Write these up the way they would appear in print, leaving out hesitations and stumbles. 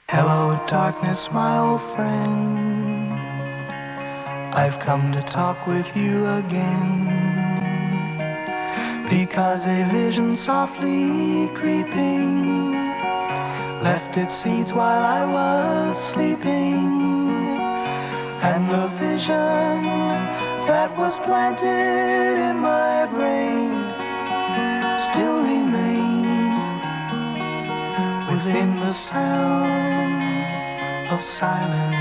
Hello, darkness, my old friend. I've come to talk with you again, because a vision softly creeping left its seeds while I was sleeping, and the vision that was planted in my brain still remains within the sound of silence.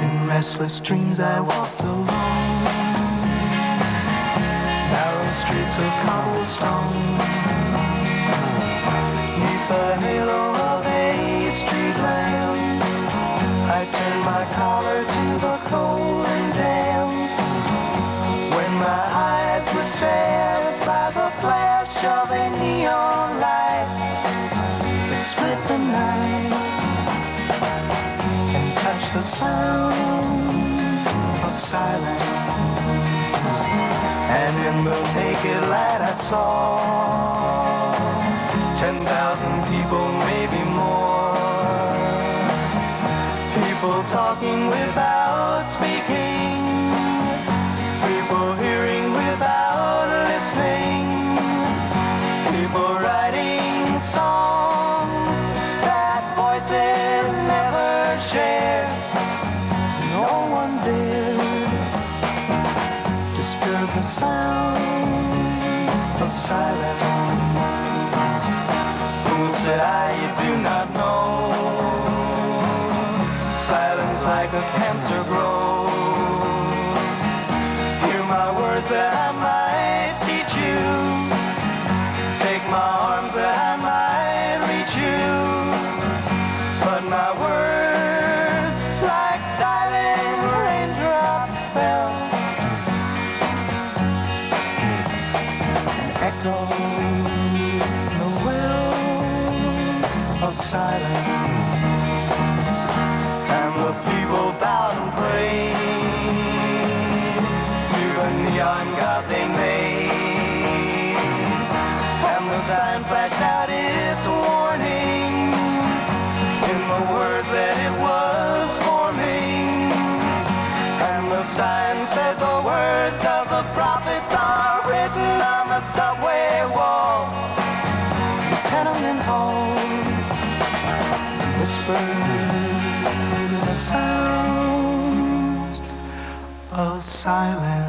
In restless dreams I walked alone, narrow streets of cobblestone, neath the halo of a street lamp. I turned my collar to the cold and damp, when my eyes were stabbed by the flash of a neon light that split the night and touched the sound of silence. And in the naked light I saw 10,000 people, maybe more, people talking without speaking, people hearing without listening, people writing songs that voices never share. No one dared disturb the sound of silence. Fool, said I, you do not know, silence like a cancer grows. Hear my words that I might teach you, take my arms that I might reach you, but my words like silent raindrops fell and echoed the wells of silence. And the people bowed and prayed to the neon god they made, and the sign flashed out its warning in the words that it was forming. And the sign said the words of the prophets are written on the subway walls, the tenement halls, whispered the sounds of silence.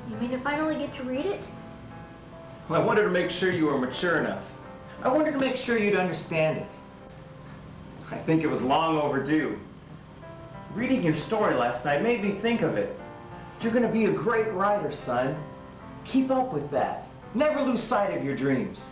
You mean to finally get to read it? Well, I wanted to make sure you were mature enough. I wanted to make sure you'd understand it. I think it was long overdue. Reading your story last night made me think of it. You're going to be a great writer, son. Keep up with that. Never lose sight of your dreams.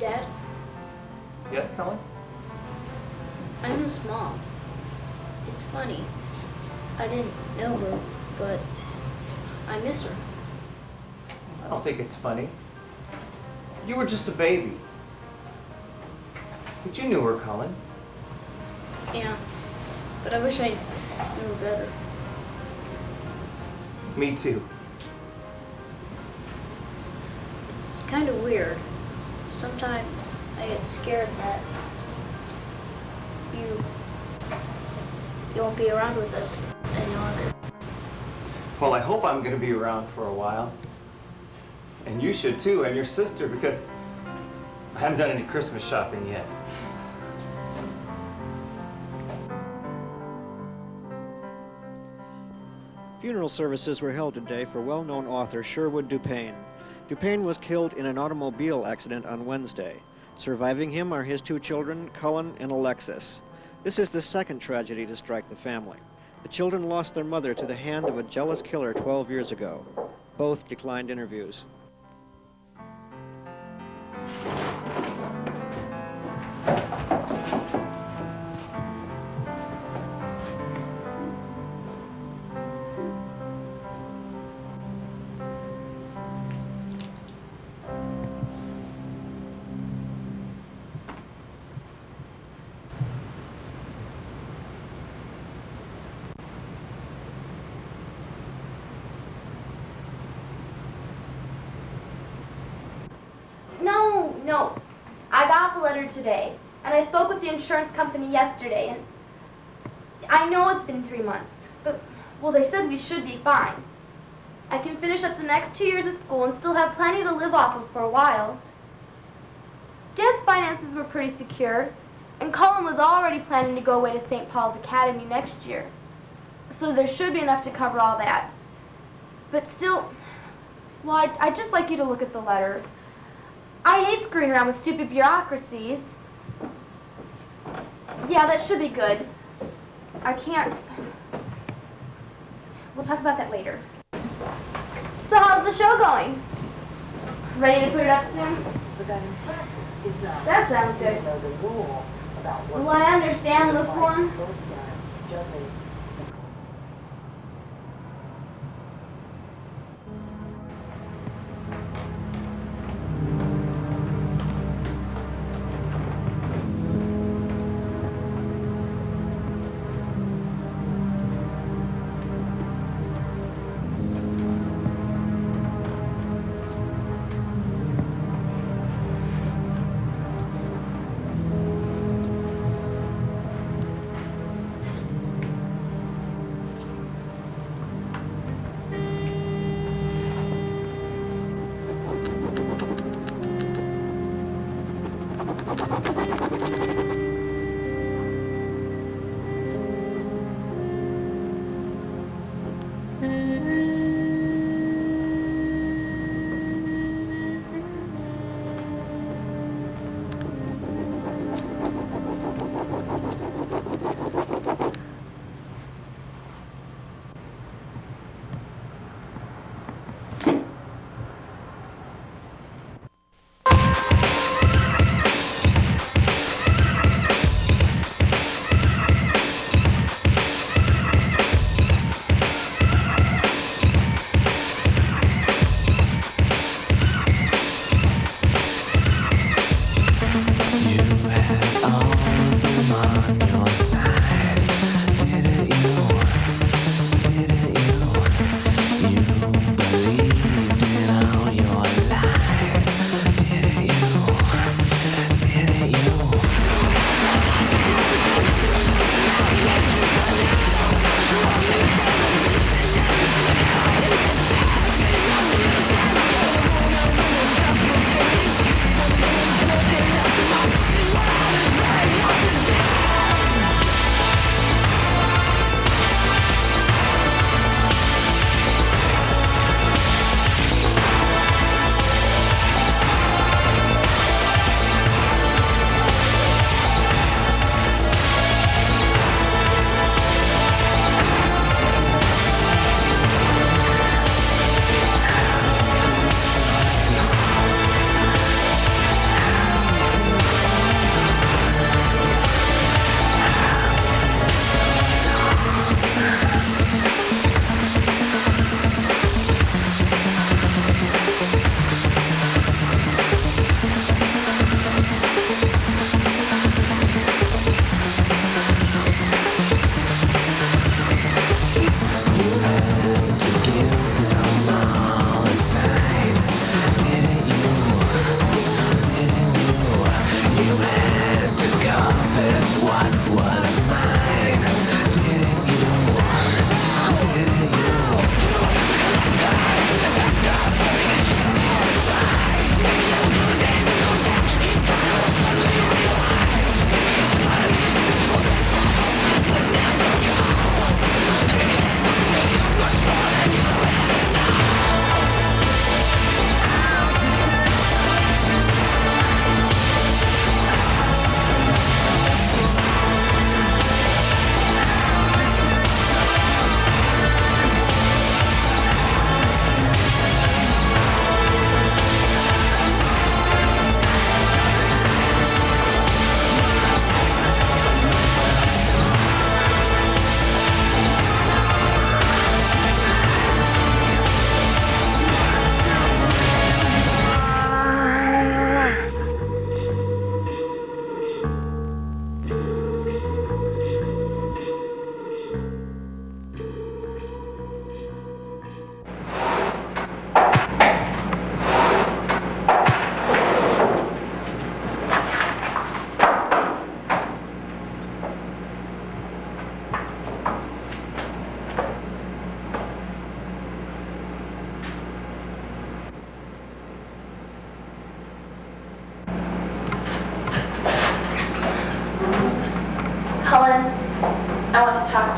Dad, Yes, Cullen? I miss Mom. It's funny. I didn't know her, but I miss her. I don't think it's funny. You were just a baby. But you knew her, Cullen. Yeah, but I wish I knew her better. Me too. It's kind of weird. Sometimes I I get scared that you won't be around with us any longer. Well, I hope I'm going to be around for a while. And you should too, and your sister, because I haven't done any Christmas shopping yet. Funeral services were held today for well-known author Sherwood Dupain. Dupain was killed in an automobile accident on Wednesday. Surviving him are his 2 children, Cullen and Alexis. This is the second tragedy to strike the family. The children lost their mother to the hand of a jealous killer 12 years ago. Both declined interviews. No. I got the letter today, and I spoke with the insurance company yesterday, and I know it's been 3 months, but, well, they said we should be fine. I can finish up the next 2 years of school and still have plenty to live off of for a while. Dad's finances were pretty secure, and Cullen was already planning to go away to St. Paul's Academy next year, so there should be enough to cover all that. But still, well, I'd just like you to look at the letter. I hate screwing around with stupid bureaucracies. Yeah, that should be good. I can't... We'll talk about that later. So how's the show going? Ready to put it up soon? That sounds good. Will I understand this one?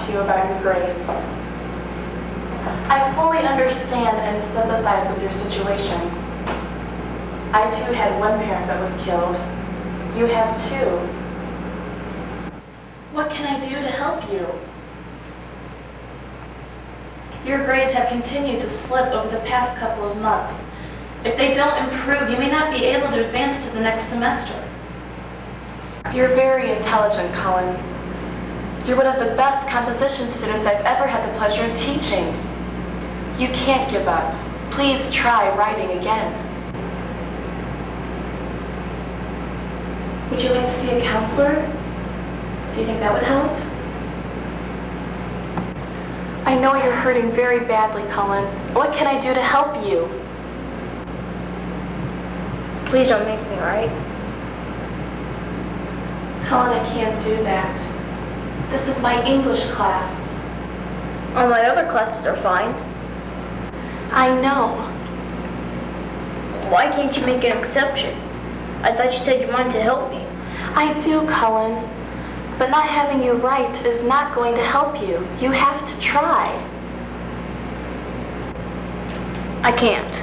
to you about your grades. I fully understand and sympathize with your situation. I too had one parent that was killed. You have two. What can I do to help you? Your grades have continued to slip over the past couple of months. If they don't improve, you may not be able to advance to the next semester. You're very intelligent, Colin. You're one of the best composition students I've ever had the pleasure of teaching. You can't give up. Please try writing again. Would you like to see a counselor? Do you think that would help? I know you're hurting very badly, Colin. What can I do to help you? Please don't make me write. Colin, I can't do that. This is my English class. All my other classes are fine. I know. Why can't you make an exception? I thought you said you wanted to help me. I do, Colin. But not having you write is not going to help you. You have to try. I can't.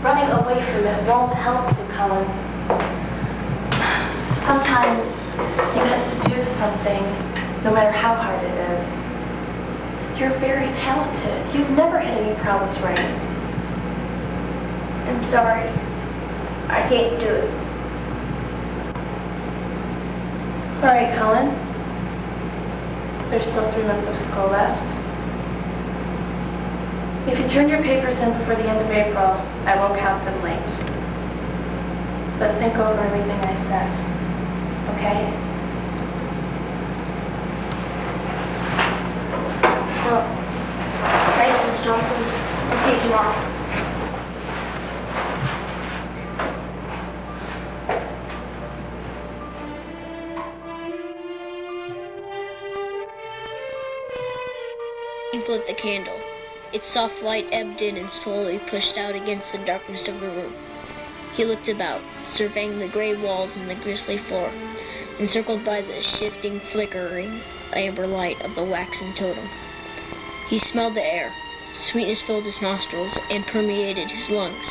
Running away from it won't help you, Colin. Sometimes you have to do something, no matter how hard it is. You're very talented. You've never had any problems writing. I'm sorry. I can't do it. All right, Colin. There's still 3 months of school left. If you turn your papers in before the end of April, I won't count them late. But think over everything I said, okay? Well, thanks, Miss Johnson. I'll see you tomorrow. He lit the candle. Its soft light ebbed in and slowly pushed out against the darkness of the room. He looked about, surveying the gray walls and the grisly floor, encircled by the shifting, flickering amber light of the waxen totem. He smelled the air. Sweetness filled his nostrils and permeated his lungs.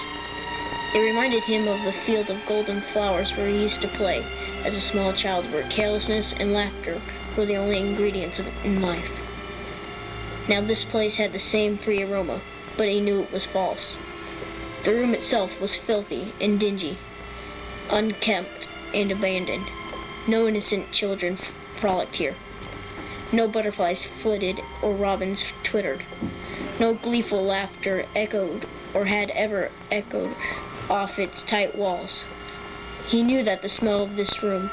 It reminded him of the field of golden flowers where he used to play as a small child, where carelessness and laughter were the only ingredients in life. Now this place had the same free aroma, but he knew it was false. The room itself was filthy and dingy, unkempt and abandoned. No innocent children frolicked here. No butterflies flitted or robins twittered. No gleeful laughter echoed or had ever echoed off its tight walls. He knew that the smell of this room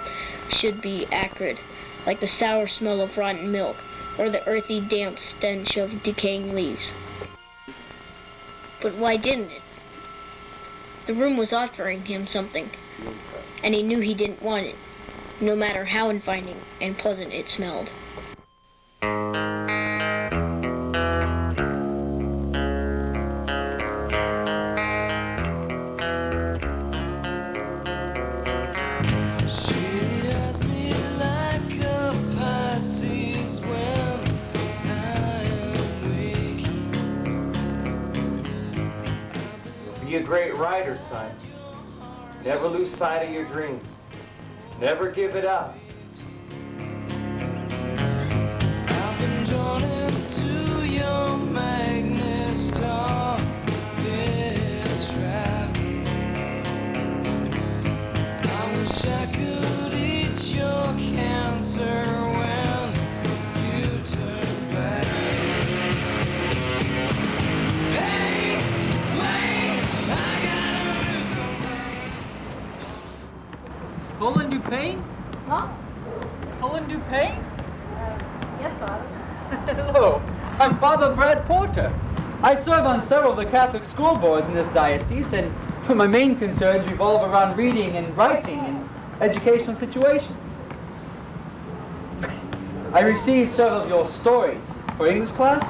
should be acrid, like the sour smell of rotten milk, or the earthy, damp stench of decaying leaves. But why didn't it? The room was offering him something, and he knew he didn't want it, no matter how inviting and pleasant it smelled. Be a great writer, son. Never lose sight of your dreams. Never give it up. I've been drawn into your magnet's trap. I wish I could eat your cancer when you turn back. Hey, wait, I gotta Colin Dupain? Huh? Colin Dupain? Yes, Father. Hello, I'm Father Brad Porter. I serve on several of the Catholic school boards in this diocese, and my main concerns revolve around reading and writing in educational situations. I received several of your stories for English class,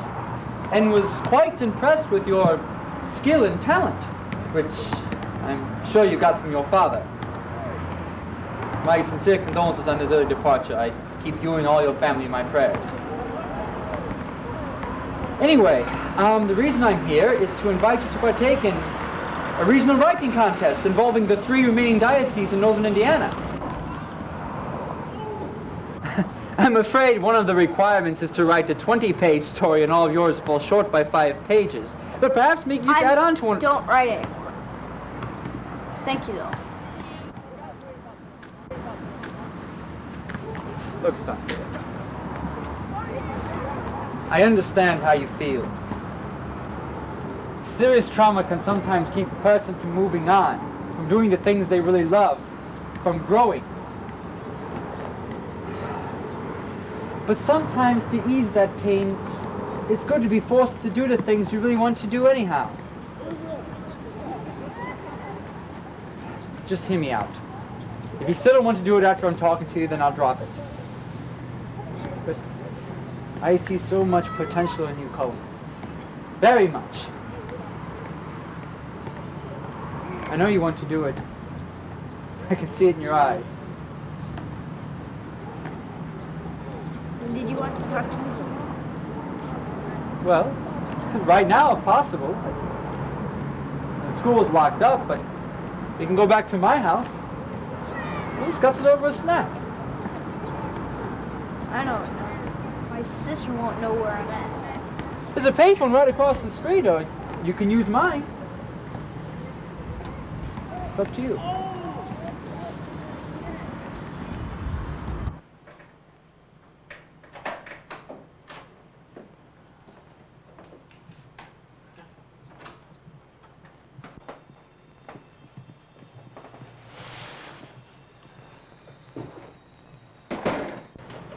and was quite impressed with your skill and talent, which I'm sure you got from your father. My sincere condolences on his early departure. I keep you and all your family in my prayers. Anyway, the reason I'm here is to invite you to partake in a regional writing contest involving the 3 remaining dioceses in northern Indiana. I'm afraid one of the requirements is to write a 20-page story and all of yours fall short by 5 pages. But perhaps make you add on to one. Don't write anymore. Thank you, though. Look, son. I understand how you feel. Serious trauma can sometimes keep a person from moving on, from doing the things they really love, from growing. But sometimes to ease that pain, it's good to be forced to do the things you really want to do anyhow. Just hear me out. If you still don't want to do it after I'm talking to you, then I'll drop it. But I see so much potential in you, Cullen. Very much. I know you want to do it. I can see it in your eyes. Did you want to talk to me some more? Well, right now, if possible. The school is locked up, but you can go back to my house. We'll discuss it over a snack. I know. My sister won't know where I'm at. There's a payphone right across the street, or you can use mine. It's up to you.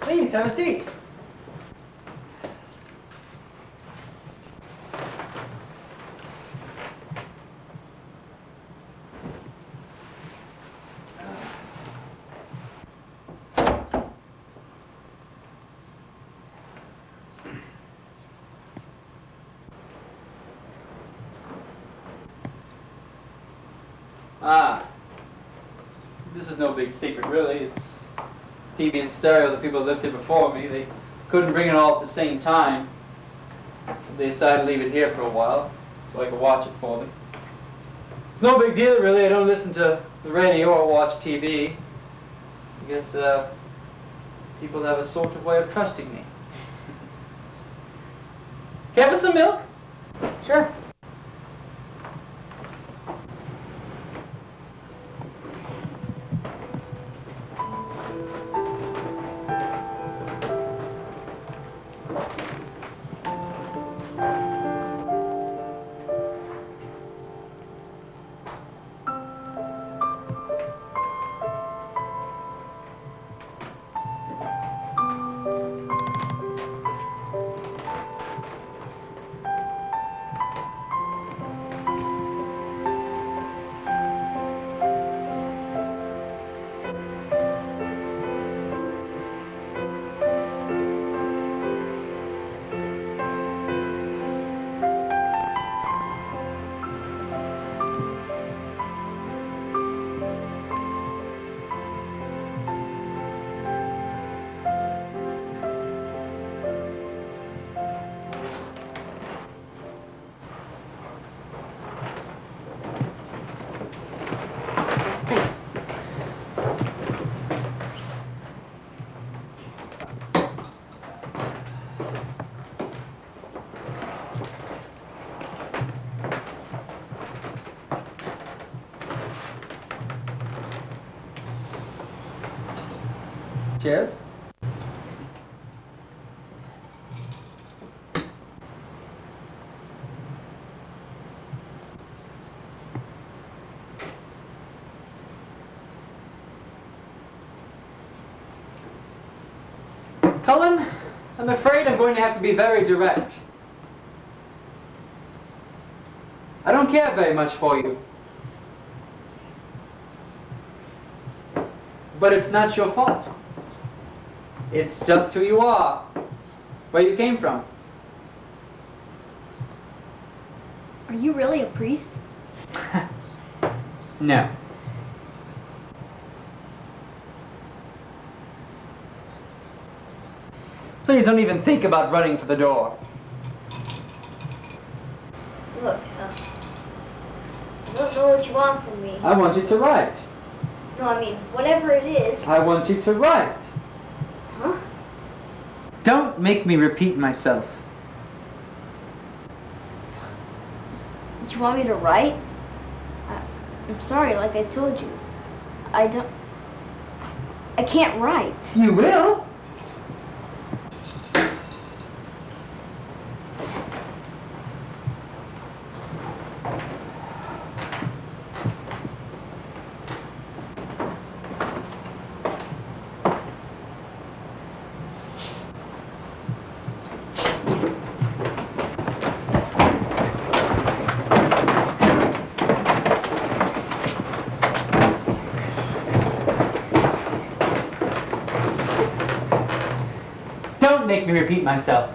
Please, have a seat. This is no big secret, really. It's TV and stereo. The people who lived here before me, they couldn't bring it all at the same time. They decided to leave it here for a while, so I could watch it for them. It's no big deal, really. I don't listen to the radio or watch TV. I guess people have a sort of way of trusting me. Can I have some milk? Sure. Cheers. Cullen, I'm afraid I'm going to have to be very direct. I don't care very much for you. But it's not your fault. It's just who you are, where you came from. Are you really a priest? No. Please don't even think about running for the door. Look, I don't know what you want from me. I want you to write. No, I mean, whatever it is. I want you to write. Huh? Don't make me repeat myself. You want me to write? I'm sorry, like I told you. I can't write. You will? Don't make me repeat myself.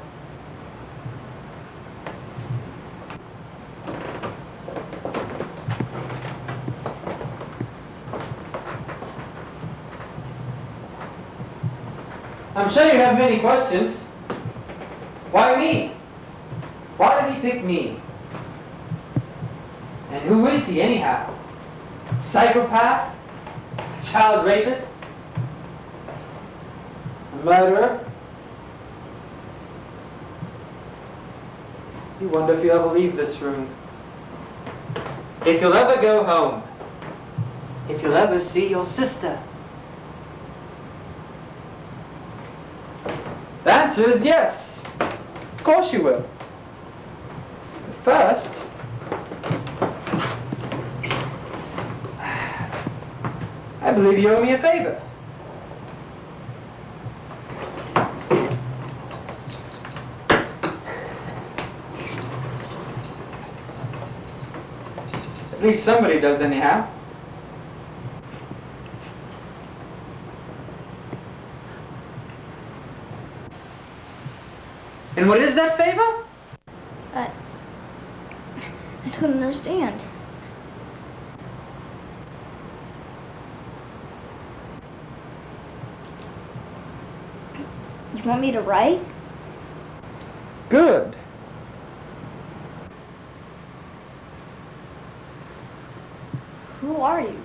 I'm sure you have many questions. Why me? Why did he pick me? And who is he anyhow? Psychopath? Child rapist? A murderer? You wonder if you'll ever leave this room. If you'll ever go home. If you'll ever see your sister. The answer is yes. Of course you will. But first, I believe you owe me a favor. At least somebody does anyhow. And what is that favor? I don't understand. You want me to write? Good. Who are you?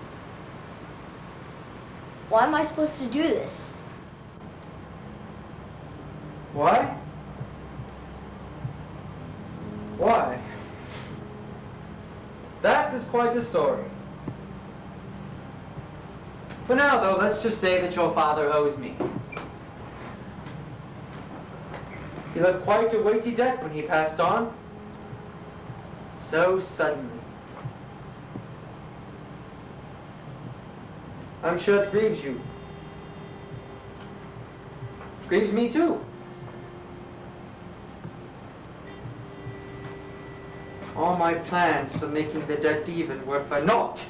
Why am I supposed to do this? Why? Why? That is quite the story. For now, though, let's just say that your father owes me. He left quite a weighty debt when he passed on. So suddenly. I'm sure it grieves you. It grieves me too. All my plans for making the debt even were for naught.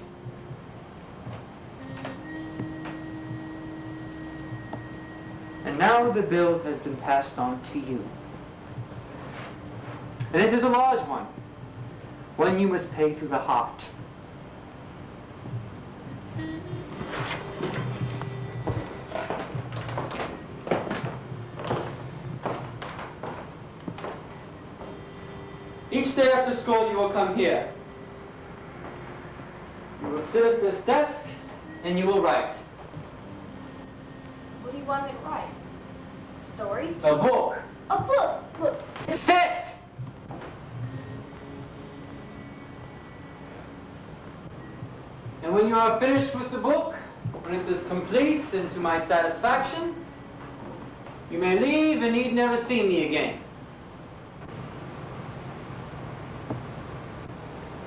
And now the bill has been passed on to you. And it is a large one you must pay through the heart. Each day after school, you will come here. You will sit at this desk, and you will write. What do you want me to write? Story? A book. A book! Look, Sit! And when you are finished with the book, when it is complete and to my satisfaction, you may leave and need never see me again.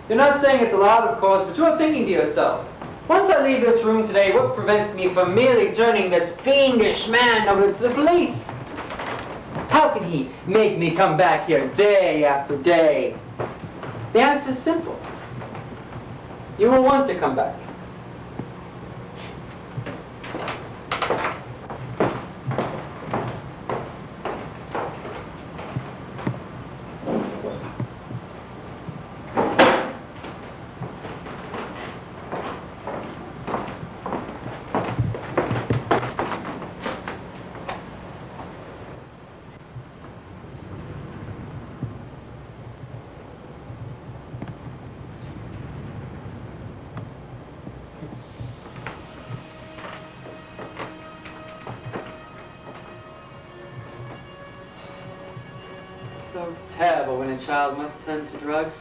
You're not saying it aloud, of course, but you are thinking to yourself, once I leave this room today, what prevents me from merely turning this fiendish man over to the police? How can he make me come back here day after day? The answer is simple. You will want to come back. so terrible when a child must turn to drugs.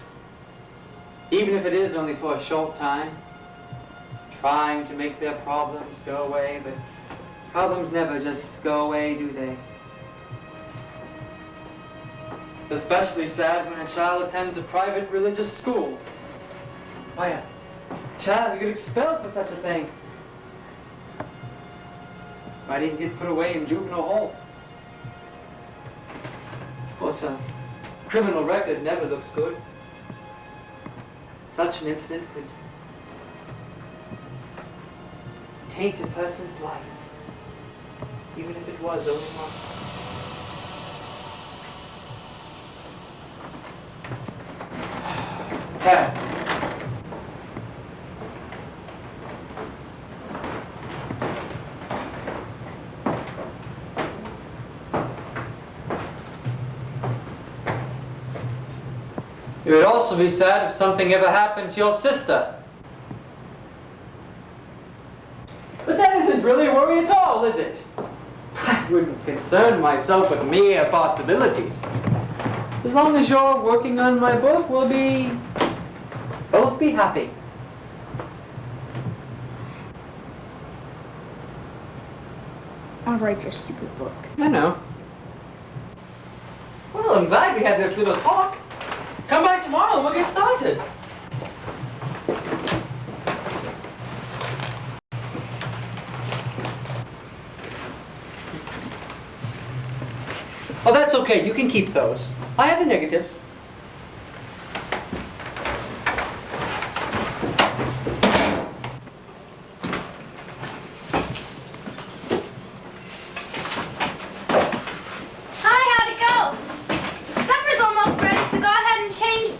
Even if it is only for a short time. Trying to make their problems go away, but problems never just go away, do they? Especially sad when a child attends a private religious school. Why, a child could get expelled for such a thing. Might even get put away in juvenile hall. Of course, a criminal record never looks good. Such an incident could taint a person's life, even if it was only one. Tad. It would also be sad if something ever happened to your sister. But that isn't really a worry at all, is it? I wouldn't concern myself with mere possibilities. As long as you're working on my book, we'll both be happy. I'll write your stupid book. I know. Well, I'm glad we had this little talk. Come back tomorrow and we'll get started. Oh, that's okay. You can keep those. I have the negatives. Hi, how'd it go? Supper's almost ready, so go ahead and change.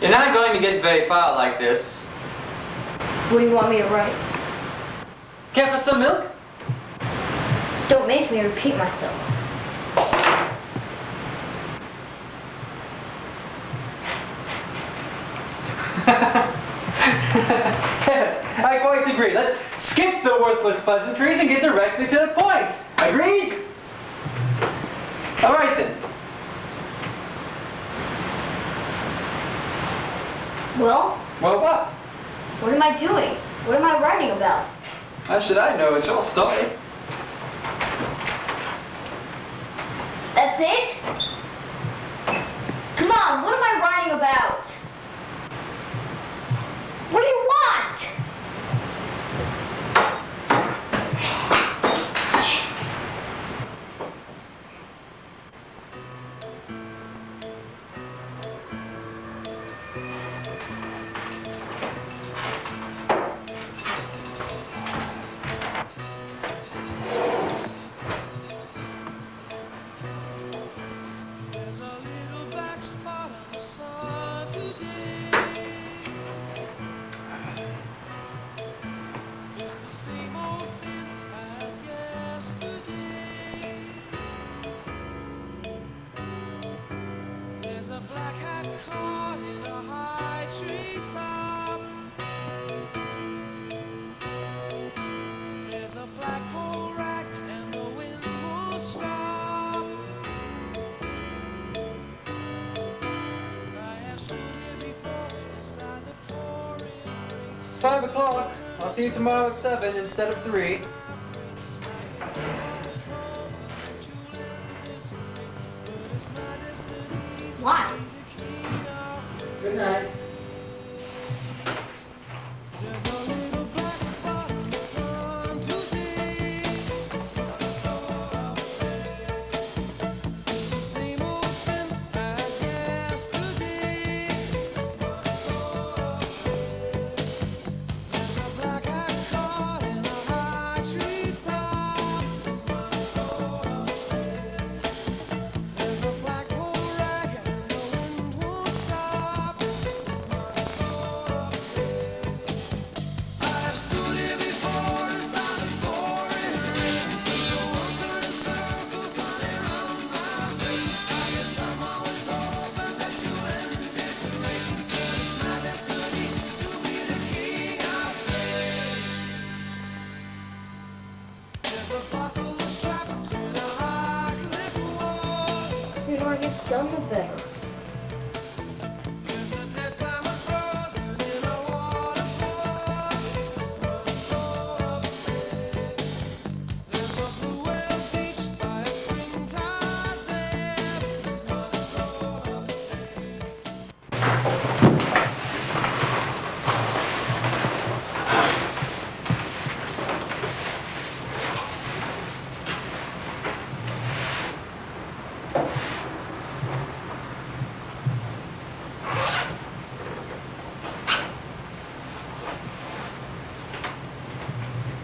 You're not going to get very far like this. What do you want me to write? Care for some milk? Don't make me repeat myself. Yes, I quite agree. Let's skip the worthless pleasantries and get directly to the point. Agreed? All right then. Well, Well, what? what am I doing? What am I writing about? How should I know? It's your story. That's it? Come on, what am I writing about? What do you want? There's a little black spot on the sun today. It's the same old thing as yesterday. There's a black hat caught in a high tree top. 5 o'clock. I'll see you tomorrow at 7 instead of 3. Why? Good night. Theodore gets done with it.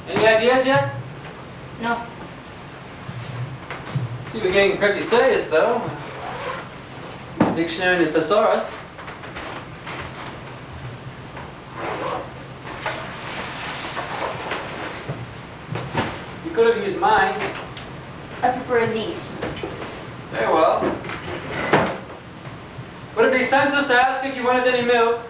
Any ideas yet? No. See, we're getting pretty serious, though. Dictionary and the thesaurus. You could have used mine. I prefer these. Very well. Would it be senseless to ask if you wanted any milk?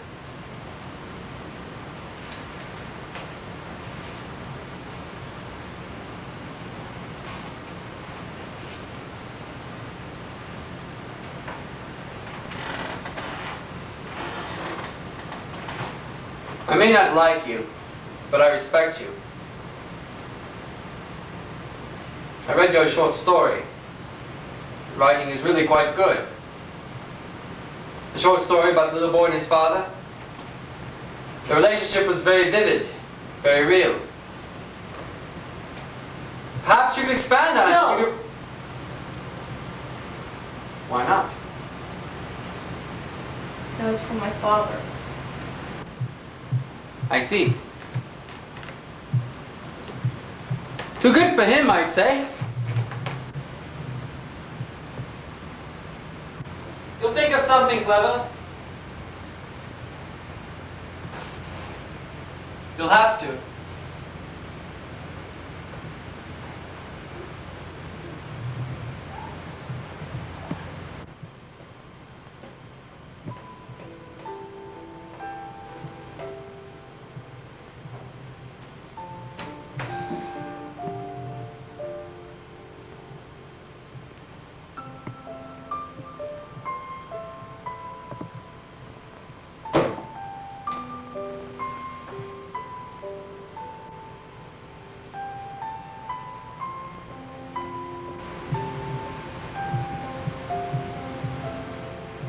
I may not like you, but I respect you. I read your short story. The writing is really quite good. The short story about the little boy and his father. The relationship was very vivid, very real. Perhaps you could expand on No. it. You could... Why not? That was from my father. I see. Too good for him, I'd say. You'll think of something clever. You'll have to.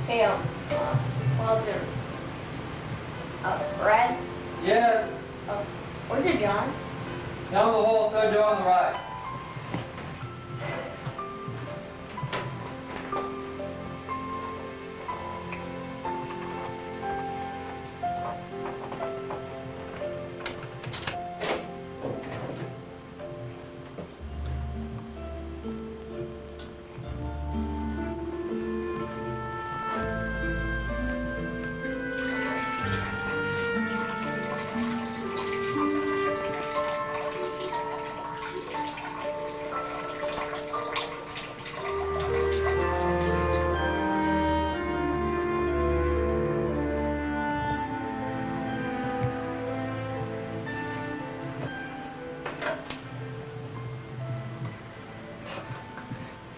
Hey, Walter. Brad? Yeah, Where's it, John? down the hall, third door on the right.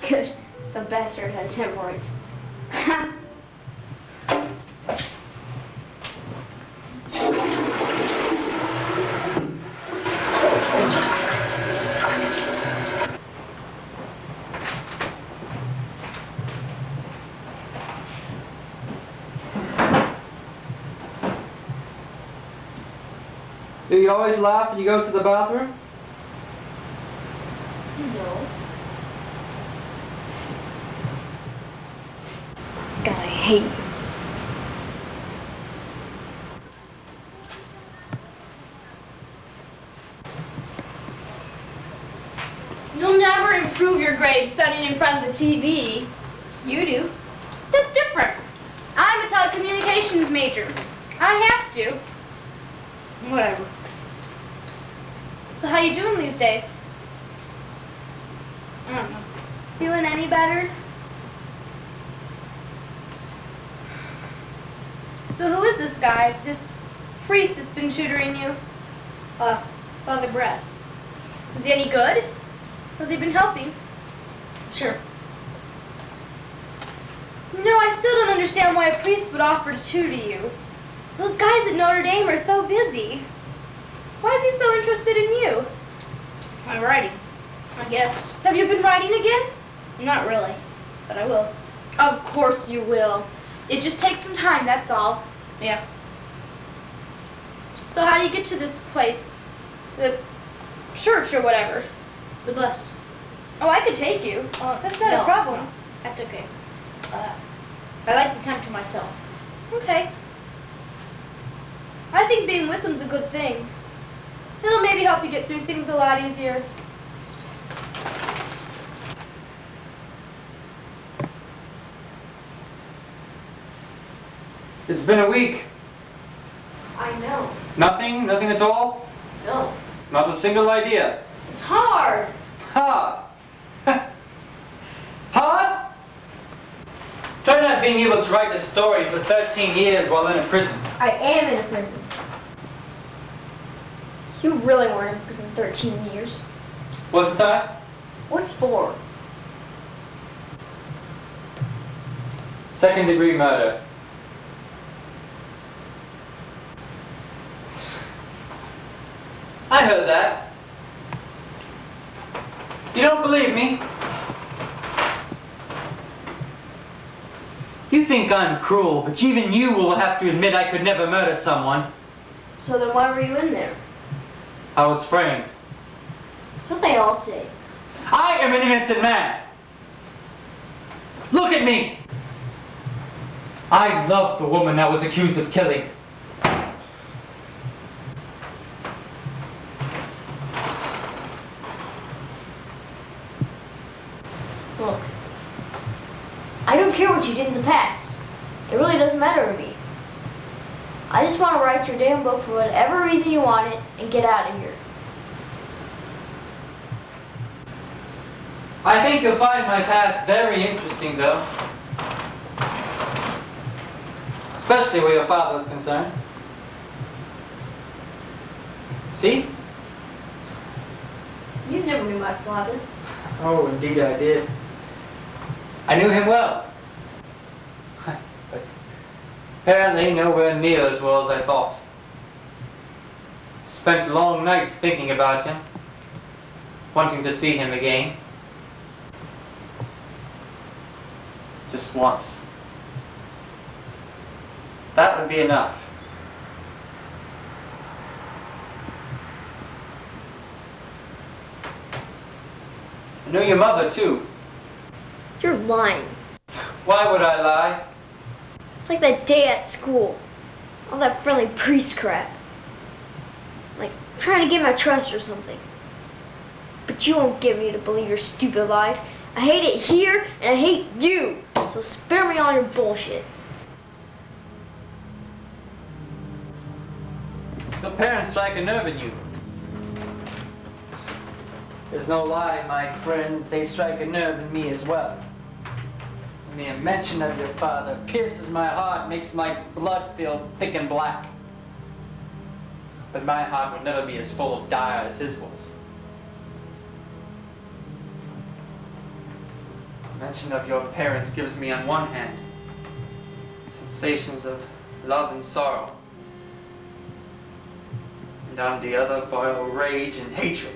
Good. The bastard has hemorrhoids. Do you always laugh when you go to the bathroom? No. God, I hate you. You'll never improve your grades studying in front of the TV. You do. That's different. I'm a telecommunications major. I have to. Whatever. So how you doing these days? I don't know. Feeling any better? So who is this guy? This priest that's been tutoring you? Father Brett. Is he any good? Has he been helping? Sure. No, I still don't understand why a priest would offer to tutor you. Those guys at Notre Dame are so busy. Why is he so interested in you? My writing, I guess. Have you been writing again? Not really, but I will. Of course you will. It just takes some time, that's all. Yeah. So how do you get to this place? The church or whatever? The bus. Oh, I could take you. That's not a No, problem. no, that's okay. I like the time to myself. Okay. I think being with them's a good thing. It'll maybe help you get through things a lot easier. It's been a week. I know. Nothing? Nothing at all? No. Not a single idea. It's hard. Hard. Hard? Try not being able to write a story for 13 years while in a prison. I am in a prison. You really weren't in prison 13 years. What's the time? What for? 2nd-degree murder. I heard that. You don't believe me? You think I'm cruel, but even you will have to admit I could never murder someone. So then why were you in there? I was framed. That's what they all say. I am an innocent man. Look at me. I loved the woman that was accused of killing. Look, I don't care what you did in the past. It really doesn't matter to me. I just want to write your damn book for whatever reason you want it and get out of here. I think you'll find my past very interesting, though. Especially where your father is concerned. See? You never knew my father. Oh, indeed I did. I knew him well. But apparently nowhere near as well as I thought. Spent long nights thinking about him, wanting to see him again. Just once. That would be enough. I knew your mother, too. You're lying. Why would I lie? It's like that day at school. All that friendly priest crap. Like, trying to get my trust or something. But you won't get me to believe your stupid lies. I hate it here, and I hate you. So spare me all your bullshit. Your parents strike a nerve in you. There's no lie, my friend. They strike a nerve in me as well. The mere mention of your father pierces my heart, makes my blood feel thick and black. But my heart will never be as full of dire as his was. The mention of your parents gives me, on one hand, sensations of love and sorrow, and on the other, vile rage and hatred.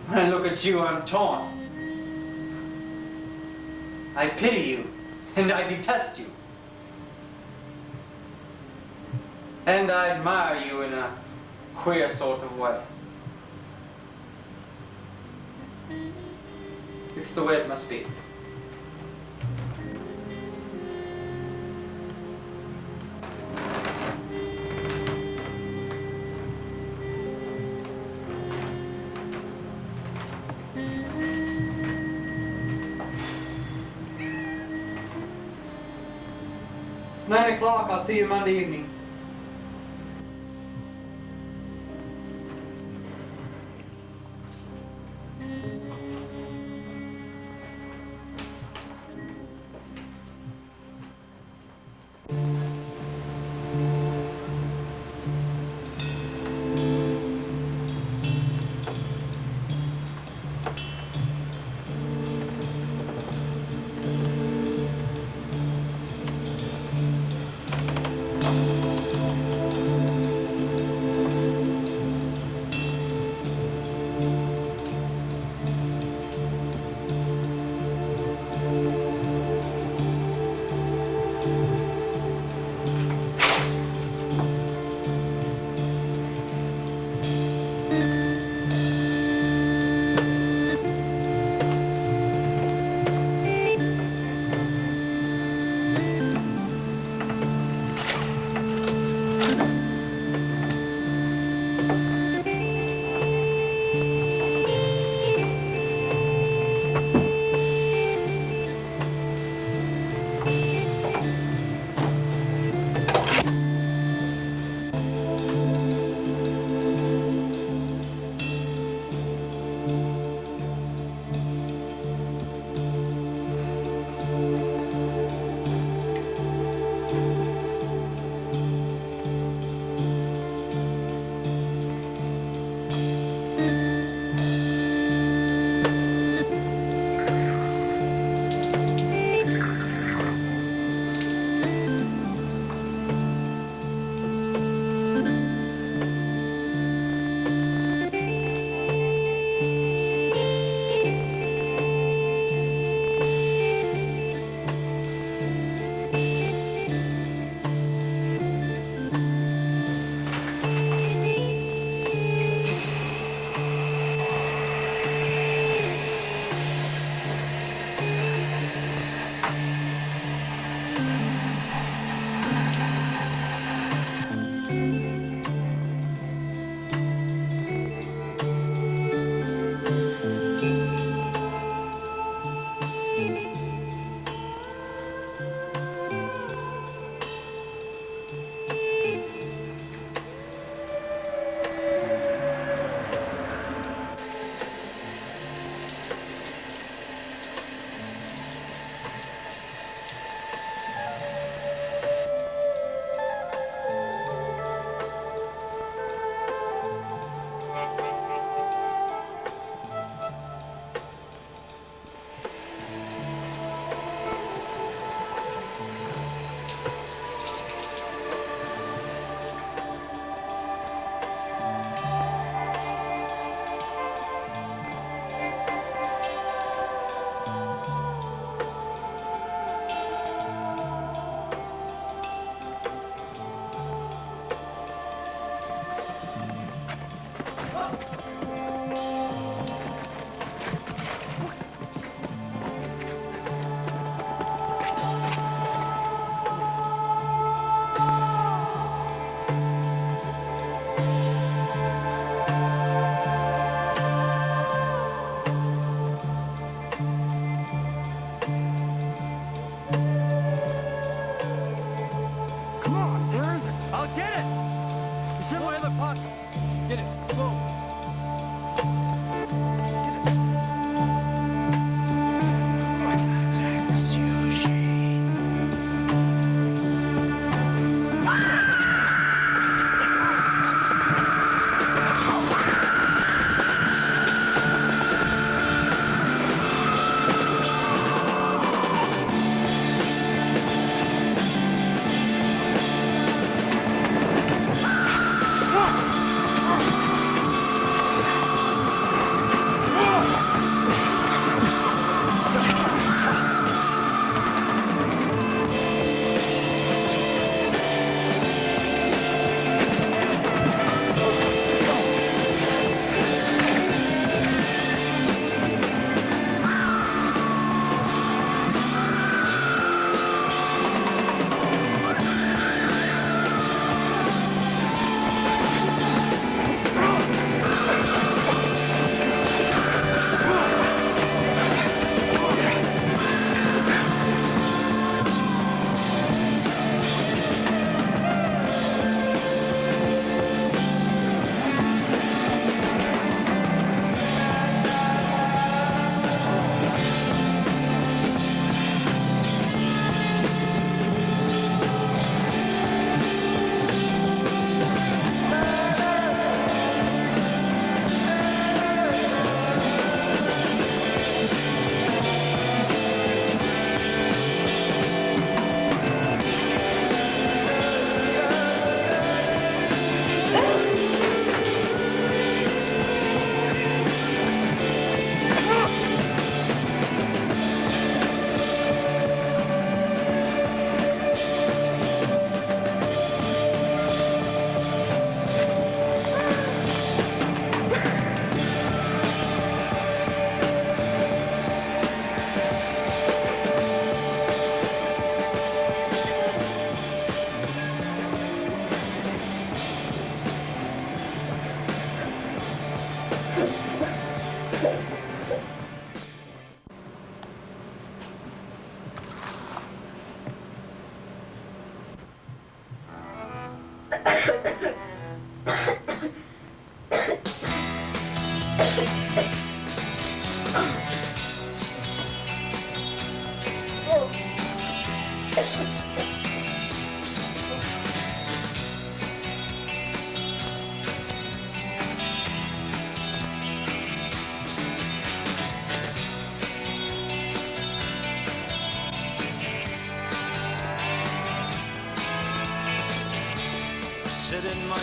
When I look at you, I'm torn. I pity you, and I detest you. And I admire you in a queer sort of way. It's the way it must be. It's 9 o'clock. I'll see you Monday evening.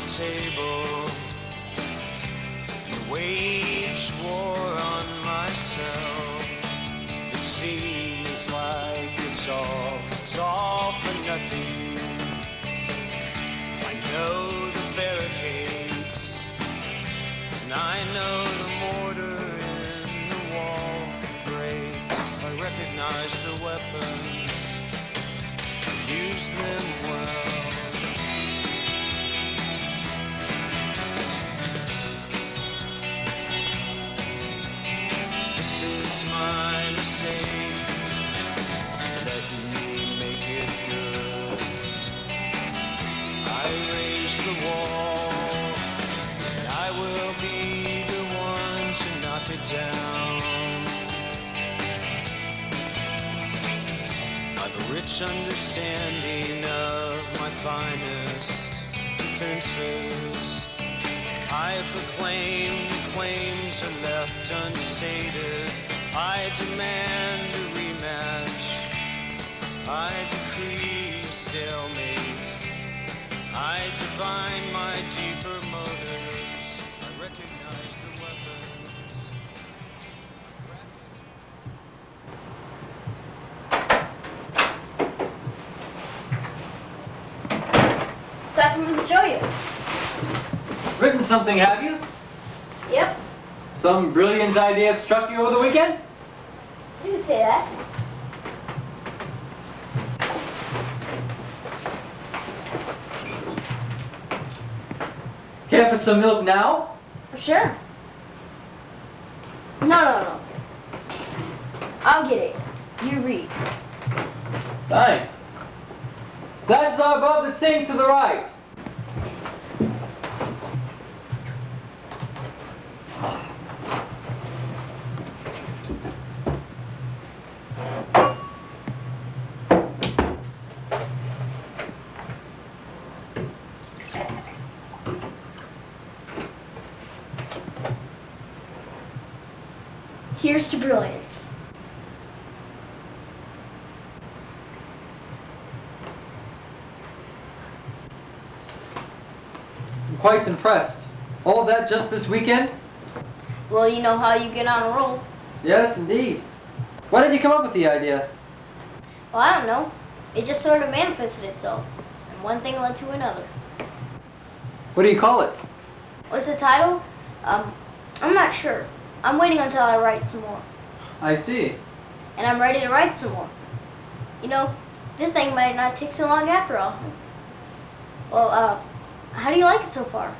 table and wage war on myself. It seems like it's all for nothing. I know the barricades, and I know the mortar in the wall breaks. I recognize the weapons, use them well. This is my mistake, let me make it good. I raise the wall, and I will be the one to knock it down. I've a rich understanding of my finest defenses. I proclaim the claims are left unstated. I demand a rematch. I decree stalemate. I divine my deeper motives. I recognize the weapons. Got something to show you. Written something, have you? Yep, Some brilliant idea struck you over the weekend? you could say that. Care for some milk now? For sure. No. I'll get it. You read. Fine. Glasses are above the sink to the right. Here's to brilliance. I'm quite impressed. All that just this weekend? Well, you know how you get on a roll. Yes, indeed. Why did you come up with the idea? Well, I don't know. It just sort of manifested itself. And one thing led to another. What do you call it? What's the title? I'm not sure. I'm waiting until I write some more. I see. And I'm ready to write some more. You know, this thing might not take so long after all. Well, how do you like it so far?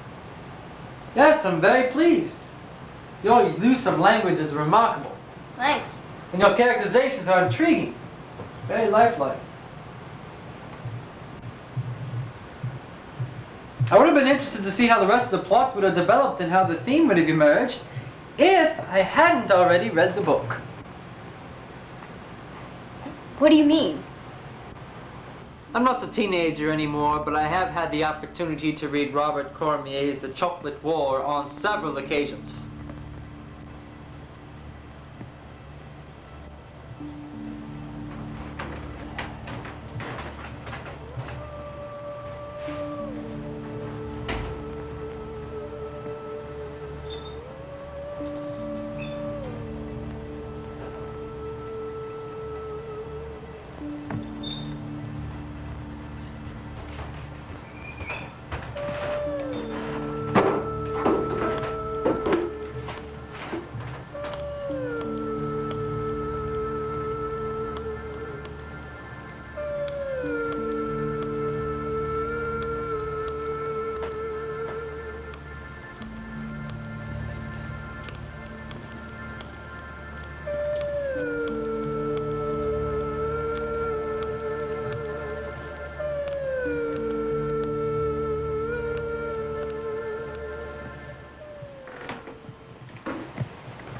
Yes, I'm very pleased. Your use of language is remarkable. Thanks. And your characterizations are intriguing. Very lifelike. I would have been interested to see how the rest of the plot would have developed and how the theme would have emerged if I hadn't already read the book. What do you mean? I'm not a teenager anymore, but I have had the opportunity to read Robert Cormier's The Chocolate War on several occasions.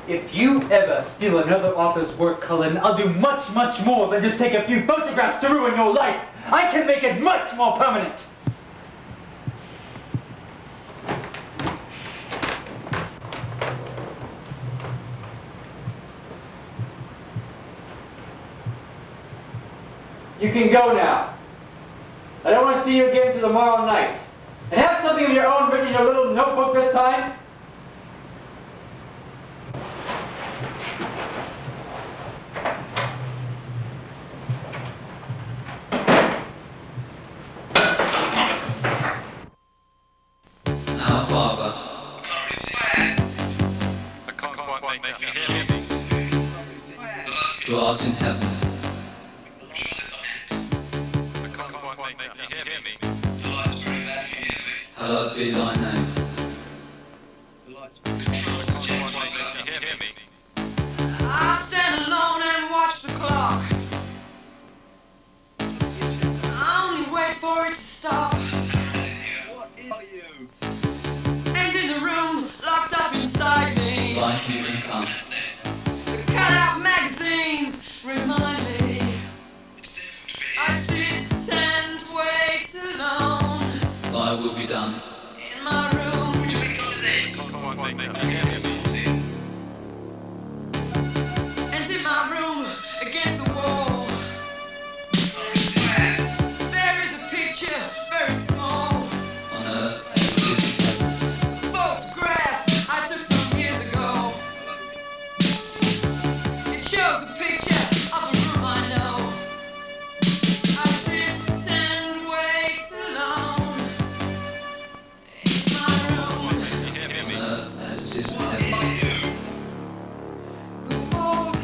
If you ever steal another author's work, Cullen, I'll do much, much more than just take a few photographs to ruin your life. I can make it much more permanent. You can go now. I don't want to see you again till tomorrow night. And have something of your own written in your little notebook this time. Our Father, who art in heaven, hallowed be thy name. I stand alone and watch the clock. I only wait for it to stop. What are you? And in the room, locked up inside me, Thy kingdom come, the cut-out magazines remind me. I sit and wait alone thy will be done. in my room. And in my room, against the wall, there is a picture, very small, On earth as it is in heaven. a photograph I took some years ago. It shows a picture of the room I know. I sit and wait alone in my room. On earth as it is in heaven. The walls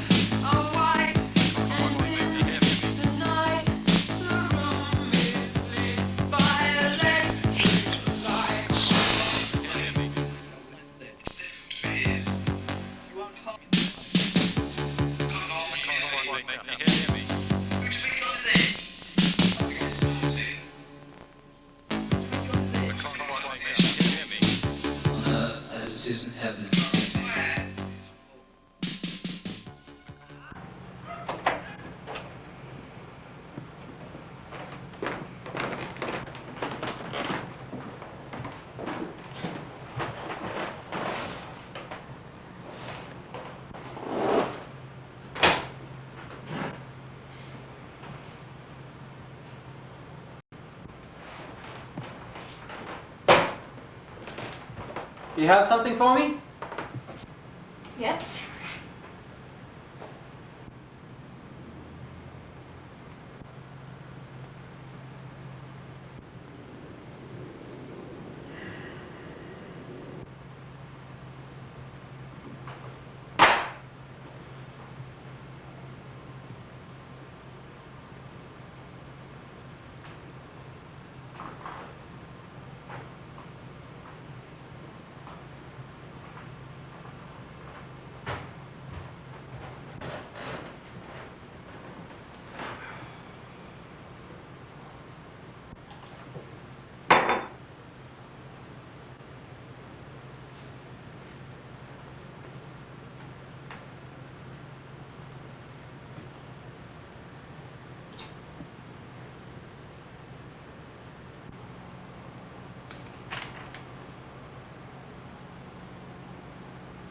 are white, and in the night, the room is lit by electric lights. On earth as it is in heaven. You have something for me? Yeah?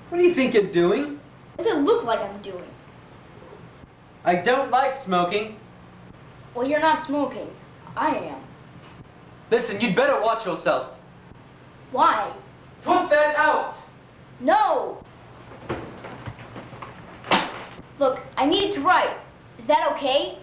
What do you think you're doing? What does it look like I'm doing? I don't like smoking. Well, you're not smoking. I am. Listen, you'd better watch yourself. Why? Put that out! No! Look, I need to write. Is that okay?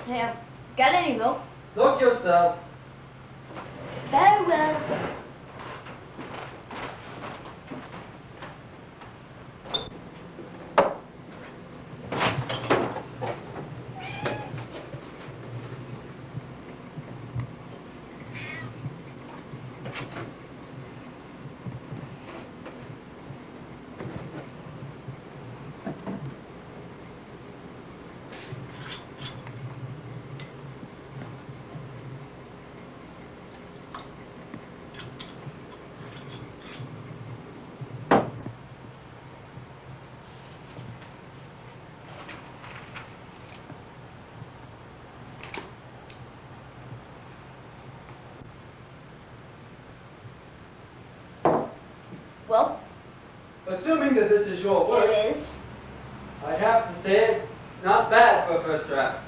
Yeah. Got any milk? Look yourself. Very well. assuming that this is your work, It is. I'd have to say it's not bad for a first draft.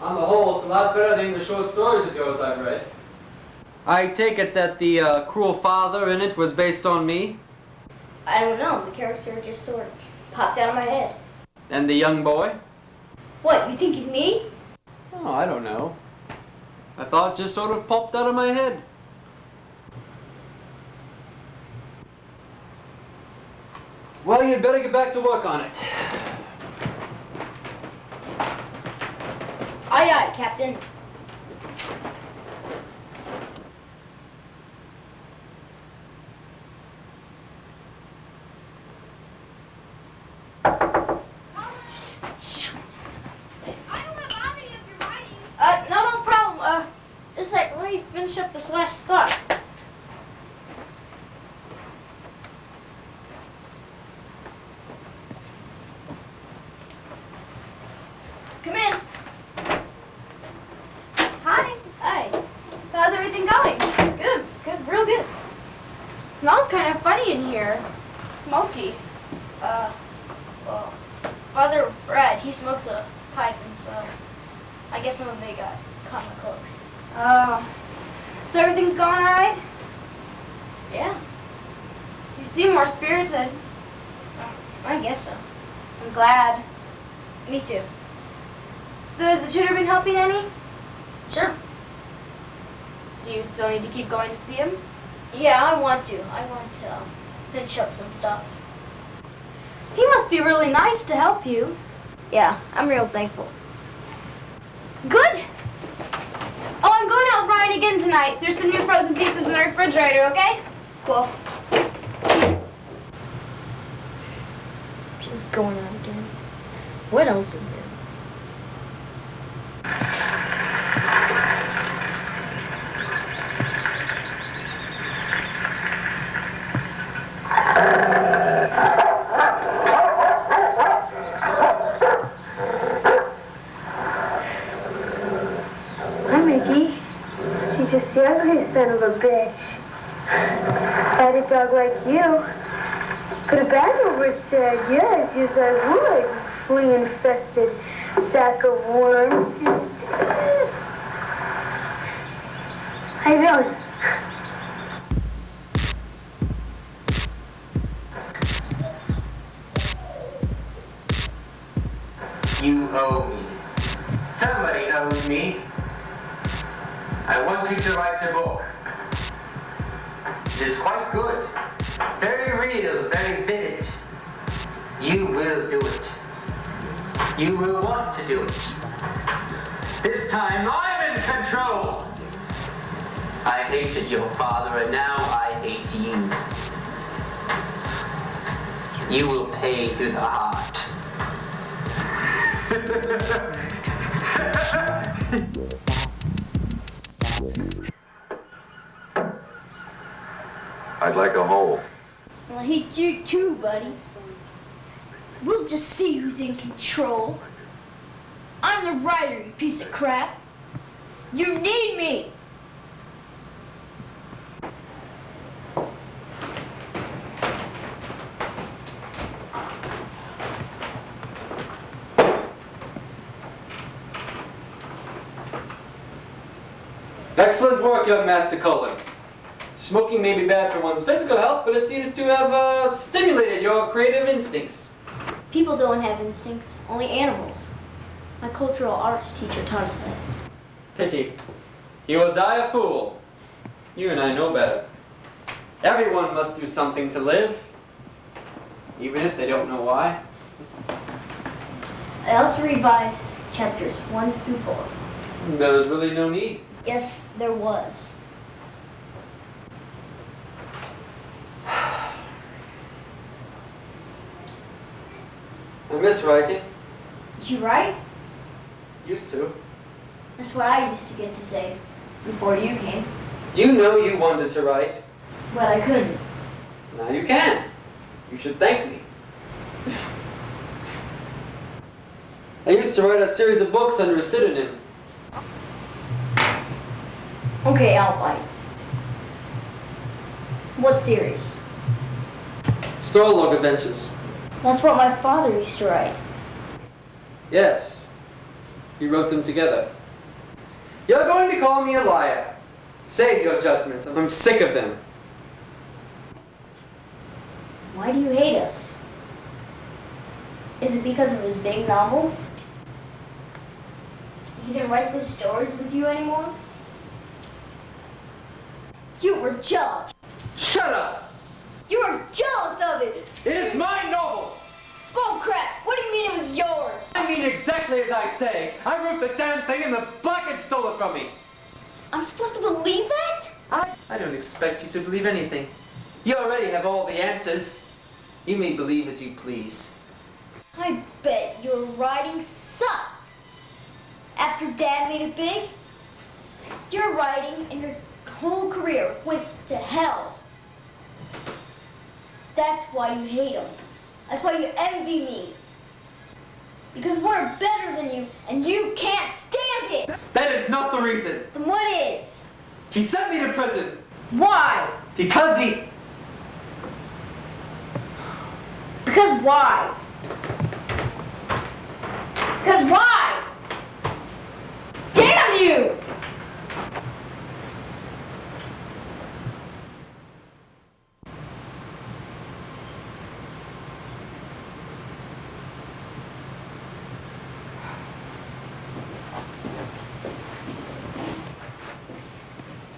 On the whole, it's a lot better than the short stories of yours I've read. I take it that the cruel father in it was based on me? I don't know. The character just sort of popped out of my head. And the young boy? What, you think he's me? Oh, I don't know. I thought it just sort of popped out of my head. Well, you'd better get back to work on it. Aye, aye, Captain. No problem. Just a sec, let me finish up this last thought. Come in. Hi. Hi. So how's everything going? Good, good, real good. Smells kind of funny in here. Smoky. Well, Father Brad, he smokes a pipe, and so I guess some of it got caught in my clothes. Oh. So everything's going alright? Yeah, You seem more spirited. I guess so. I'm glad. Me too. So has the tutor been helping any? Sure. Do you still need to keep going to see him? Yeah, I want to. I want to finish up some stuff. He must be really nice to help you. Yeah, I'm real thankful. Good. Oh, I'm going out with Ryan again tonight. There's some new frozen pizzas in the refrigerator, okay? Cool. She's going on again. What else is new? Hi, Mickey. She's just the ugly son of a bitch. If I had a dog like you, could have bent over and said, yes, I would, flea-infested sack of worms. How you doing? You owe me. Somebody owes me. I want you to write a book. It is quite good. Very real, very vivid. You will do it. You will want to do it. This time I'm in control. I hated your father and now I hate you. You will pay through the heart. I'd like a hole. Well, I hate you too, buddy. We'll just see who's in control. I'm the writer, you piece of crap. You need me. Excellent work, young Master Cullen. Smoking may be bad for one's physical health, but it seems to have stimulated your creative instincts. People don't have instincts, only animals. My cultural arts teacher taught us that. Pity. You will die a fool. You and I know better. Everyone must do something to live, even if they don't know why. I also revised chapters 1 through 4. There was really no need. Yes, there was. I miss writing. Did you write? Used to. That's what I used to get to say before you came. You know you wanted to write. But I couldn't. Now you can. You should thank me. I used to write a series of books under a pseudonym. Okay, outline. What series? Store log adventures. That's what my father used to write. Yes. You wrote them together. You're going to call me a liar. Save your judgments. I'm sick of them. Why do you hate us? Is it because of his big novel? He didn't write those stories with you anymore? You were jealous. Shut up! You were jealous of it. It is my novel! Bull crap. What do you mean it was yours? I mean exactly as I say. I wrote the damn thing and the bucket stole it from me. I'm supposed to believe that? I don't expect you to believe anything. You already have all the answers. You may believe as you please. I bet your writing sucked. After Dad made it big, your writing and your whole career went to hell. That's why you hate him. That's why you envy me. Because we're better than you, and you can't stand it. That is not the reason. Then what is? He sent me to prison. Why? Because he... Because why? Because why? Damn you!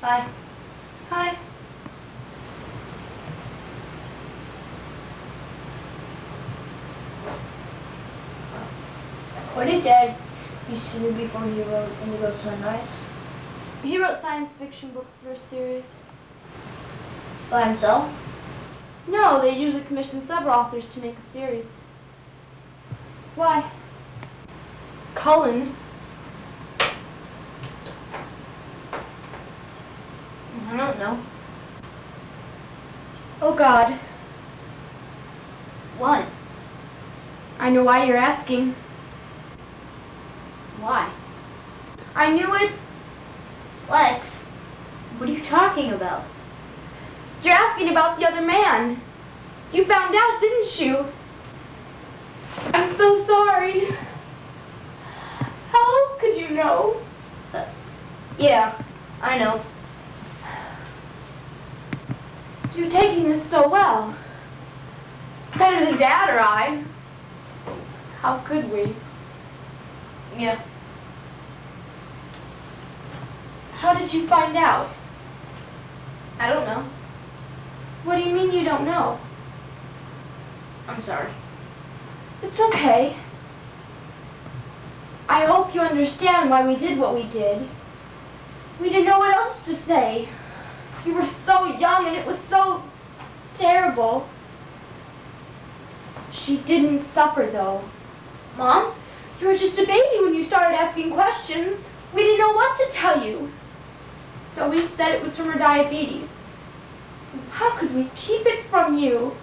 Hi. Hi. What did Dad used to do before he wrote Indigo Sunrise? He wrote science fiction books for a series. By himself? No, they usually commission several authors to make a series. Why? Cullen. I don't know. Oh God. What? I know why you're asking. Why? I knew it. Lex, what are you talking about? You're asking about the other man. You found out, didn't you? I'm so sorry. How else could you know? Yeah, I know. You're taking this so well. Better than Dad or I. How could we? Yeah. How did you find out? I don't know. What do you mean you don't know? I'm sorry. It's okay. I hope you understand why we did what we did. We didn't know what else to say. You were so young and it was so terrible. She didn't suffer though. Mom, you were just a baby when you started asking questions. We didn't know what to tell you. So we said it was from her diabetes. How could we keep it from you?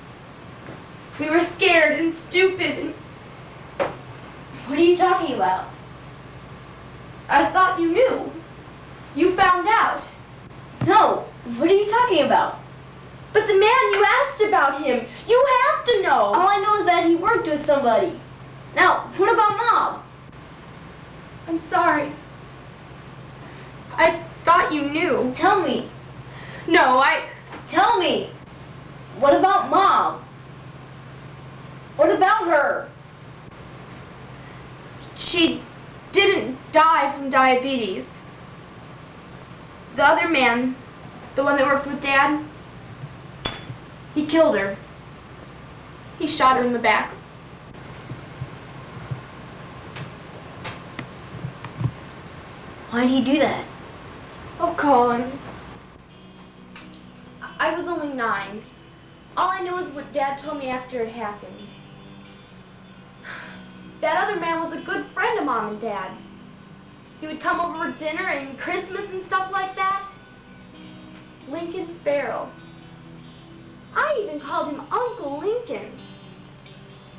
We were scared and stupid and What are you talking about? I thought you knew. You found out. No, what are you talking about? But the man you asked about him, you have to know. All I know is that he worked with somebody. Now, what about Mom? I'm sorry. I thought you knew. Tell me. No, Tell me. What about Mom? What about her? She didn't die from diabetes. The other man, the one that worked with Dad, he killed her. He shot her in the back. Why'd he do that? Oh, Colin. I was only 9. All I know is what Dad told me after it happened. That other man was a good friend of Mom and Dad's. He would come over for dinner and Christmas and stuff like that. Lincoln Farrell. I even called him Uncle Lincoln.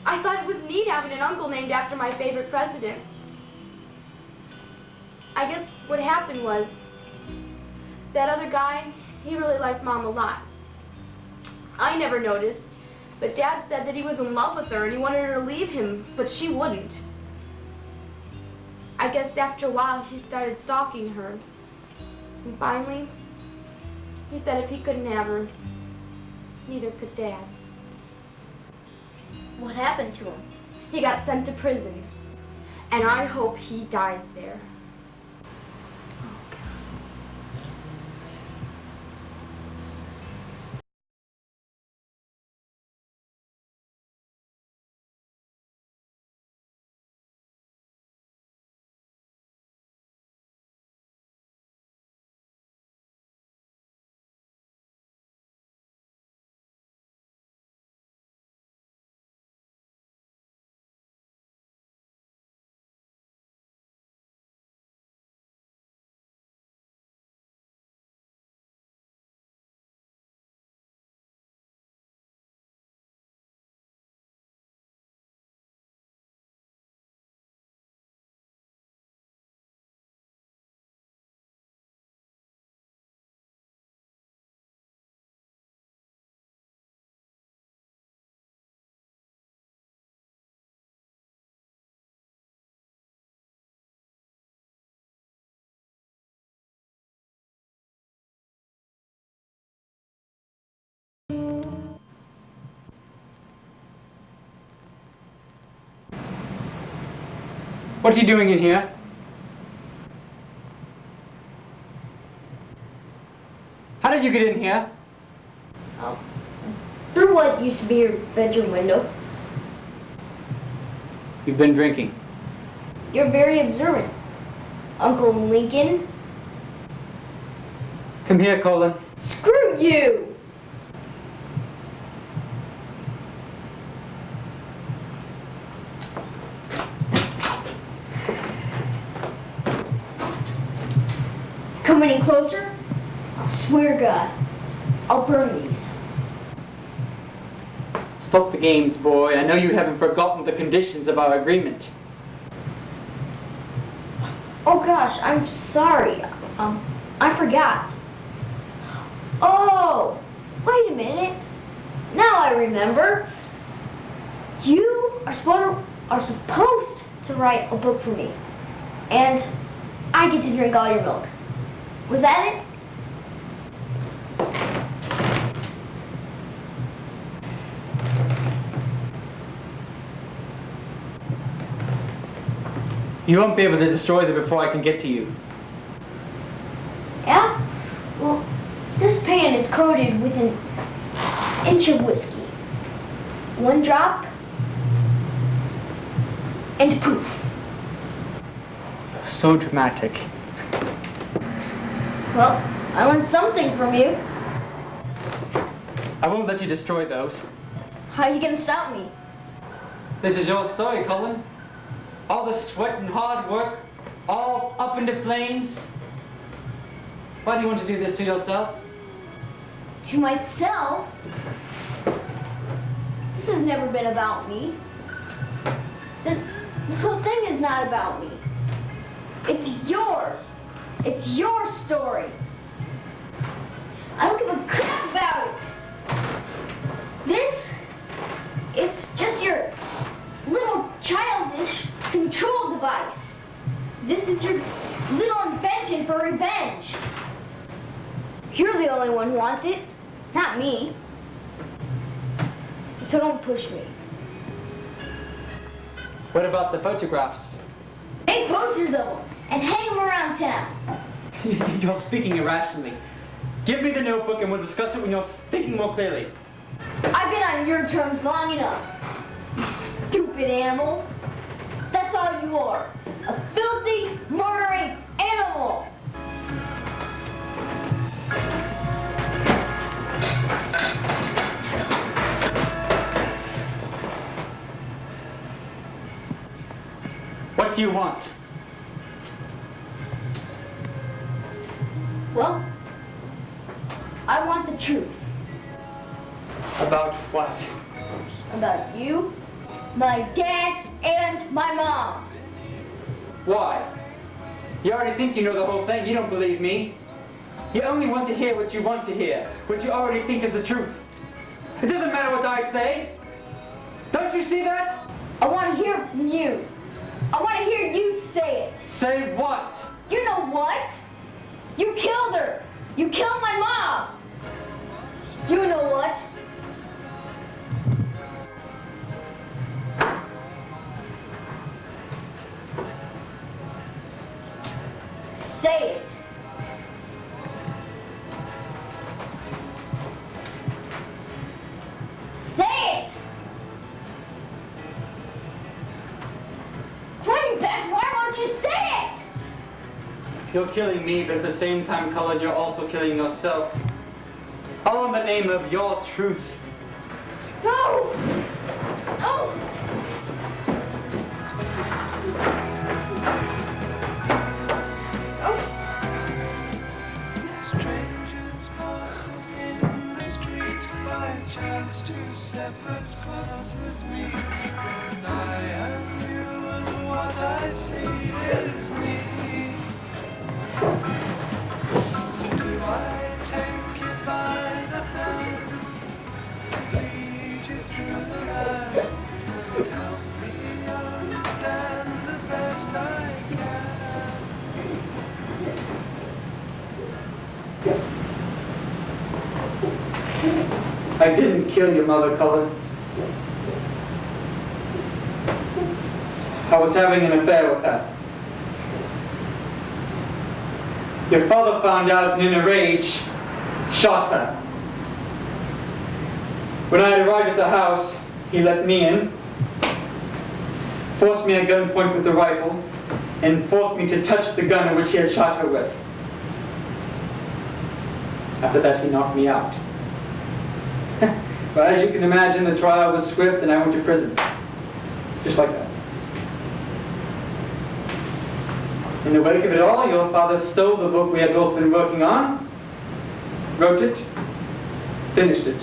I thought it was neat having an uncle named after my favorite president. I guess what happened was, that other guy, he really liked Mom a lot. I never noticed, But Dad said that he was in love with her and he wanted her to leave him, but she wouldn't. I guess after a while he started stalking her. And finally, he said if he couldn't have her, neither could Dad. What happened to him? He got sent to prison. And I hope he dies there. What are you doing in here? How did you get in here? Through what used to be your bedroom window. You've been drinking. You're very observant. Uncle Lincoln. Come here, Colin. Screw you! Come any closer? I swear to God, I'll burn these. Stop the games, boy. I know you haven't forgotten the conditions of our agreement. Oh gosh, I'm sorry. I forgot. Oh, wait a minute. Now I remember. You are supposed to write a book for me. And I get to drink all your milk. Was that it? You won't be able to destroy them before I can get to you. Yeah? Well, this pan is coated with an inch of whiskey. 1 drop, and poof. So dramatic. Well, I learned something from you. I won't let you destroy those. How are you gonna stop me? This is your story, Colin. All the sweat and hard work, all up in the flames. Why do you want to do this to yourself? To myself? This has never been about me. This whole thing is not about me. It's yours. It's your story. I don't give a crap about it. It's just your little childish control device. This is your little invention for revenge. You're the only one who wants it, not me. So don't push me. What about the photographs? Make posters of them and hang them around town. You're speaking irrationally. Give me the notebook and we'll discuss it when you're thinking more clearly. I've been on your terms long enough. You stupid animal. That's all you are. A filthy, murdering animal. What do you want? Well, I want the truth. About what? About you, my dad, and my mom. Why? You already think you know the whole thing. You don't believe me. You only want to hear what you want to hear, what you already think is the truth. It doesn't matter what I say. Don't you see that? I want to hear from you. I want to hear you say it. Say what? You know what? You killed her. You killed my mom. You know what? Say it. Say it. Come on, you bastard. Why won't you say it? You're killing me, but at the same time, Cullen, you're also killing yourself. All in the name of your truth. No! Oh! Strangers passing in the street by chance, two separate classes meet. And I am you, and what I see is me. Do I take you by the hand and lead you through the land? Help me understand the best I can. I didn't kill your mother, Cullen. I was having an affair with her. Your father found out and in a rage, shot her. When I had arrived at the house, he let me in, forced me at gunpoint with the rifle, and forced me to touch the gun in which he had shot her with. After that, he knocked me out. But as you can imagine, the trial was swift and I went to prison. Just like that. In the wake of it all, your father stole the book we had both been working on, wrote it, finished it,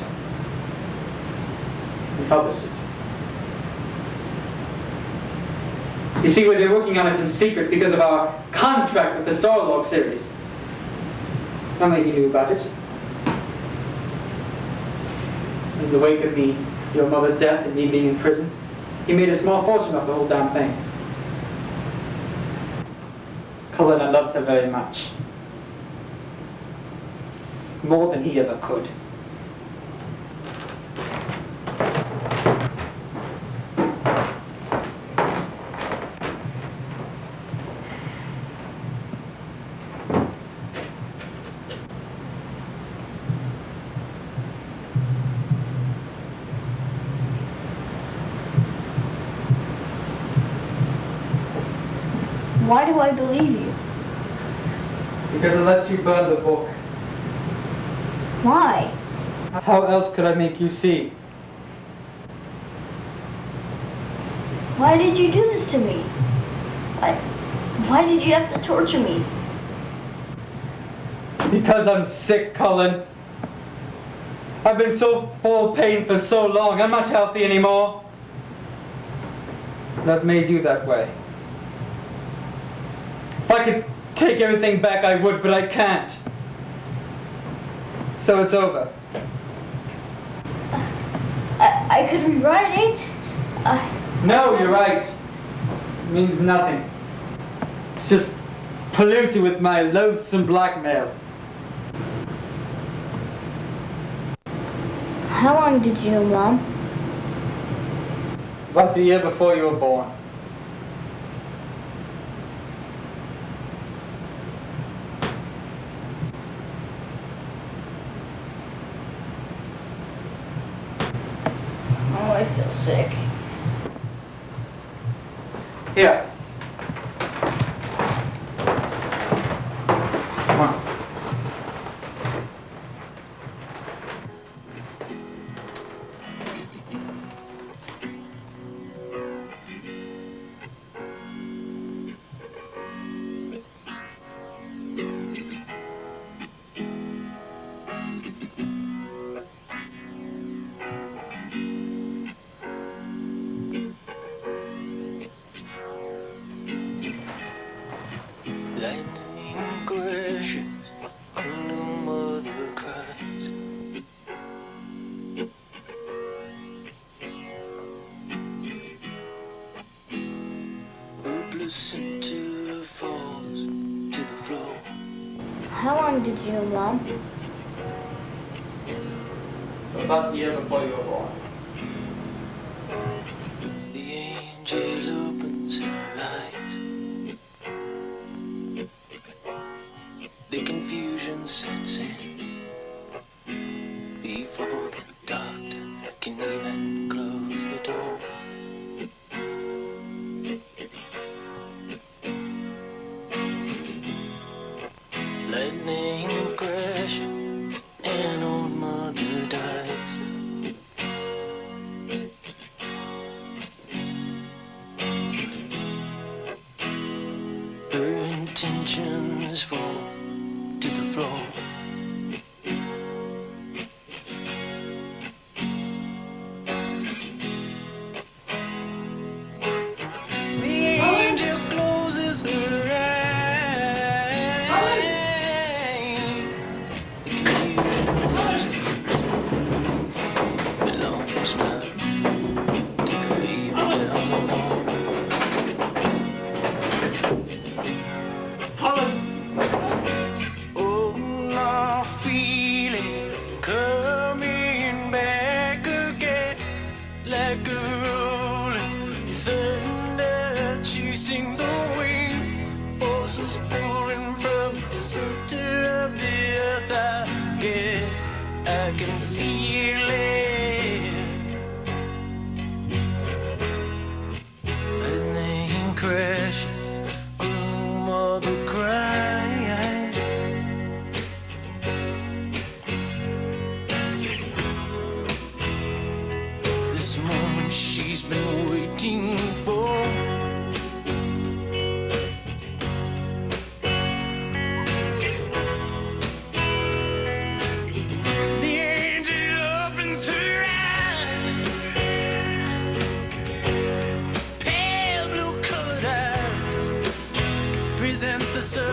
and published it. You see, we've been working on it in secret because of our contract with the Starlog series. Only he knew about it. In the wake of your mother's death and me being in prison, he made a small fortune off the whole damn thing. Cullen, I loved her very much. More than he ever could. Why do I believe you? Because I let you burn the book. Why? How else could I make you see? Why did you do this to me? Why did you have to torture me? Because I'm sick, Cullen. I've been so full of pain for so long. I'm not healthy anymore. And I've made you that way. If I could take everything back, I would, but I can't. So it's over. I could rewrite it. No, you're right. It means nothing. It's just polluted with my loathsome blackmail. How long did you know Mom? About a year before you were born. Oh, I feel sick. Here. Come on. Lightning crashes, a new mother cries. center falls to the floor. How long did you know Mom? About the year before you were born. The angel opens her eyes. The confusion sets in before the doctor can even close the door. Lightning crashing, and old mother dies. Her intentions fall to the floor. The angel closes her eyes. The confusion belongs now to the baby down the hall. Oh, I feel it coming back again, like a rolling thunder chasing the wind, forces pulling from the center of the earth. I can feel it. Lightning crashes, oh, mother cries. This moment she's been waiting for. The angel opens her eyes, pale blue colored eyes, presents the sun.